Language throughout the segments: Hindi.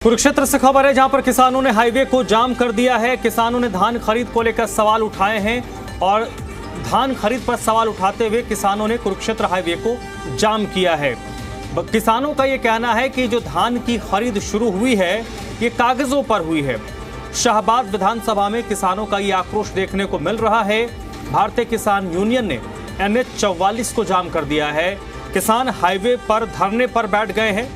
कुरुक्षेत्र से खबर है जहां पर किसानों ने हाईवे को जाम कर दिया है। किसानों ने धान खरीद को लेकर सवाल उठाए हैं और धान खरीद पर सवाल उठाते हुए किसानों ने कुरुक्षेत्र हाईवे को जाम किया है। किसानों का यह कहना है कि जो धान की खरीद शुरू हुई है ये कागजों पर हुई है। शाहबाद विधानसभा में किसानों का ये आक्रोश देखने को मिल रहा है। भारतीय किसान यूनियन ने NH 44 को जाम कर दिया है। किसान हाईवे पर धरने पर बैठ गए हैं।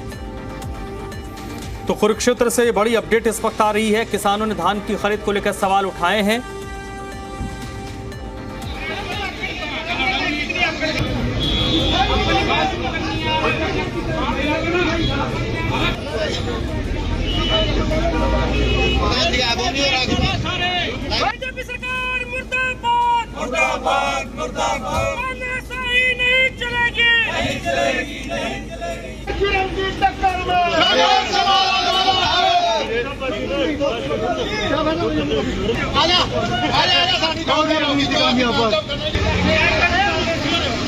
तो कुरुक्षेत्र से बड़ी अपडेट इस वक्त आ रही है। किसानों ने धान की खरीद को लेकर सवाल उठाए हैं। बीजेपी सरकार मुर्दाबाद मुर्दाबाद मुर्दाबाद, नहीं चलेगी नहीं चलेगी नहीं चलेगी। टक्कर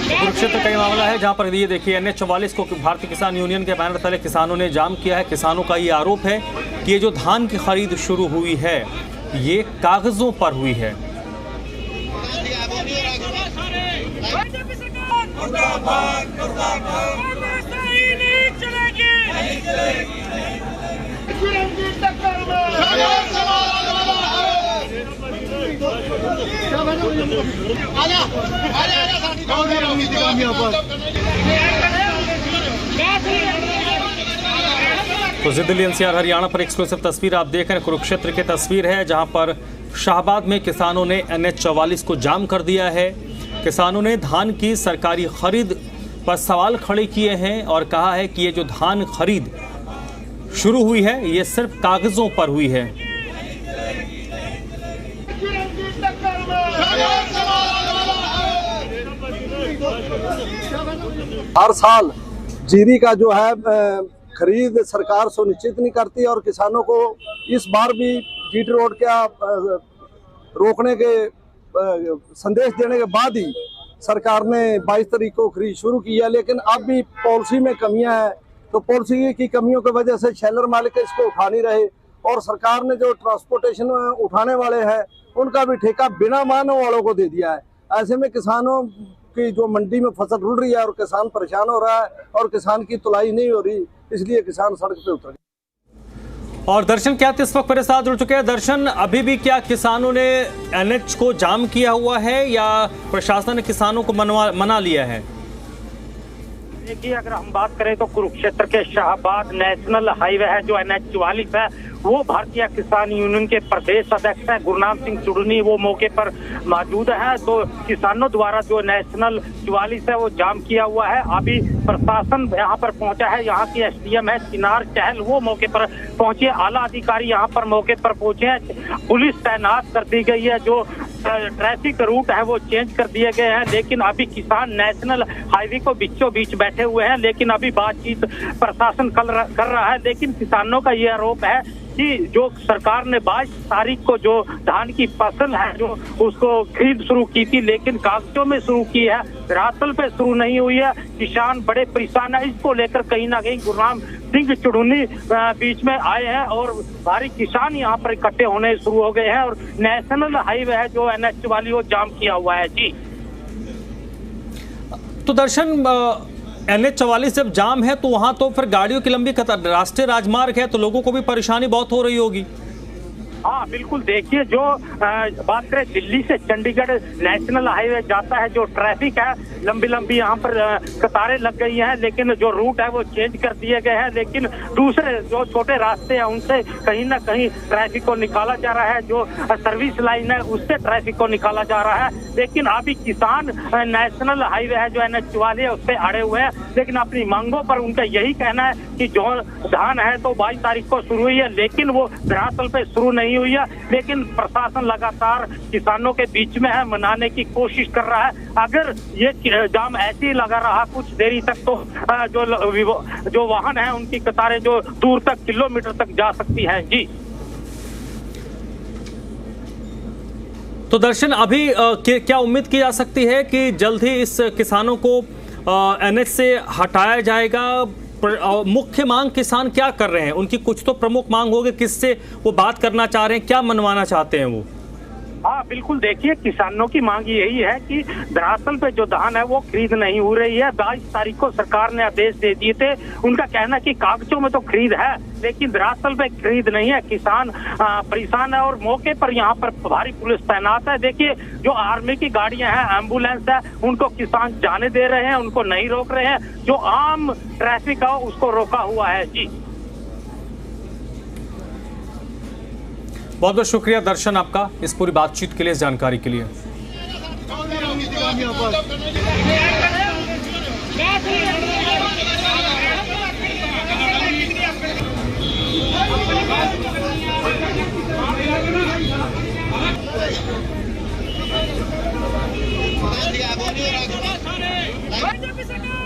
कुरुक्षेत्र का ये मामला है जहां पर ये देखिए NH 44 को भारतीय किसान यूनियन के बैनर तले किसानों ने जाम किया है। किसानों का ये आरोप है कि ये जो धान की खरीद शुरू हुई है ये कागजों पर हुई है। तो दिल्ली NCR हरियाणा पर एक्सक्लूसिव तस्वीर आप देख रहे हैं। कुरुक्षेत्र की तस्वीर है जहां पर शाहबाद में किसानों ने NH 44 को जाम कर दिया है। किसानों ने धान की सरकारी खरीद पर सवाल खड़े किए हैं और कहा है कि ये जो धान खरीद शुरू हुई है ये सिर्फ कागजों पर हुई है। हर साल जीरी का जो है खरीद सरकार सुनिश्चित नहीं करती और किसानों को इस बार भी GT रोड का रोकने के संदेश देने के बाद ही सरकार ने 22 तारीख को खरीद शुरू की है। लेकिन अब भी पॉलिसी में कमियां हैं, तो पॉलिसी की कमियों की वजह से शेलर मालिक इसको उठा नहीं रहे और सरकार ने जो ट्रांसपोर्टेशन उठाने वाले हैं उनका भी ठेका बिना वाहनों वालों को दे दिया है। ऐसे में किसानों की जो मंडी में फसल रुल रही है और किसान परेशान हो रहा है और किसान की तुलाई नहीं हो रही, इसलिए किसान सड़क पे उतर गए। और दर्शन क्या इस वक्त मेरे साथ जुड़ चुके हैं। दर्शन, अभी भी क्या किसानों ने NH को जाम किया हुआ है या प्रशासन ने किसानों को मना लिया है? देखिए, अगर हम बात करें तो कुरुक्षेत्र के शाहबाद नेशनल हाईवे है जो NH 44 है, वो भारतीय किसान यूनियन के प्रदेश अध्यक्ष है गुरनाम सिंह चुड़नी, वो मौके पर मौजूद है। तो किसानों द्वारा जो नेशनल 44 है वो जाम किया हुआ है। अभी प्रशासन यहाँ पर पहुंचा है। यहाँ की SDM है चिनार चहल, वो मौके पर पहुंचे। आला अधिकारी यहाँ पर मौके पर पहुंचे हैं। पुलिस तैनात कर दी गई है। जो ट्रैफिक रूट है वो चेंज कर दिए गए हैं। लेकिन अभी किसान नेशनल हाईवे को बीचों बीच बैठे हुए हैं। लेकिन अभी बातचीत प्रशासन कर रहा है। लेकिन किसानों का ये आरोप है कि जो सरकार ने 22 तारीख को जो धान की फसल है जो उसको खरीद शुरू की थी, लेकिन कागजों में शुरू की है, धरातल पे शुरू नहीं हुई है। किसान बड़े परेशान है। इसको लेकर कहीं ना कहीं गुरनाम सिंह चुड़नी बीच में आए हैं और भारी किसान यहाँ पर इकट्ठे होने शुरू हो गए हैं और नेशनल हाईवे है जो NH वाली वो जाम किया हुआ है। जी तो दर्शन, NH 44 जब जाम है तो वहां तो फिर गाड़ियों की लंबी कतार, राष्ट्रीय राजमार्ग है तो लोगों को भी परेशानी बहुत हो रही होगी। हाँ बिल्कुल, देखिए जो बात करें दिल्ली से चंडीगढ़ नेशनल हाईवे जाता है, जो ट्रैफिक है लंबी लंबी यहाँ पर कतारें लग गई हैं। लेकिन जो रूट है वो चेंज कर दिए गए हैं। लेकिन दूसरे जो छोटे रास्ते हैं उनसे कहीं ना कहीं ट्रैफिक को निकाला जा रहा है। जो सर्विस लाइन है उससे ट्रैफिक को निकाला जा रहा है। लेकिन अभी किसान नेशनल हाईवे है जो NH 44 है उससे अड़े हुए हैं। लेकिन अपनी मांगों पर उनका यही कहना है कि जो धान है तो 22 तारीख को शुरू हुई है, लेकिन वो धरातल पे शुरू नहीं हुई है। लेकिन प्रशासन लगातार किसानों के बीच में है, मनाने की कोशिश कर रहा है। अगर ये जाम ऐसे ही लगा रहा कुछ देरी तक तो जो वाहन है उनकी कतारें जो दूर तक किलोमीटर तक जा सकती है। जी तो दर्शन, अभी क्या उम्मीद की जा सकती है कि जल्द ही इस किसानों को NH से हटाया जाएगा? मुख्य मांग किसान क्या कर रहे हैं? उनकी कुछ तो प्रमुख मांग होगी, किससे वो बात करना चाह रहे हैं, क्या मनवाना चाहते हैं वो? हाँ बिल्कुल, देखिए किसानों की मांग यही है कि दरअसल पे जो धान है वो खरीद नहीं हो रही है। 22 तारीख को सरकार ने आदेश दे दिए थे। उनका कहना कि कागजों में तो खरीद है लेकिन दरअसल पे खरीद नहीं है। किसान परेशान है और मौके पर यहाँ पर भारी पुलिस तैनात है। देखिए जो आर्मी की गाड़ियां हैं, एम्बुलेंस है, उनको किसान जाने दे रहे हैं, उनको नहीं रोक रहे हैं। जो आम ट्रैफिक है उसको रोका हुआ है। जी बहुत बहुत शुक्रिया दर्शन आपका इस पूरी बातचीत के लिए, इस जानकारी के लिए। बीजेपी सरकार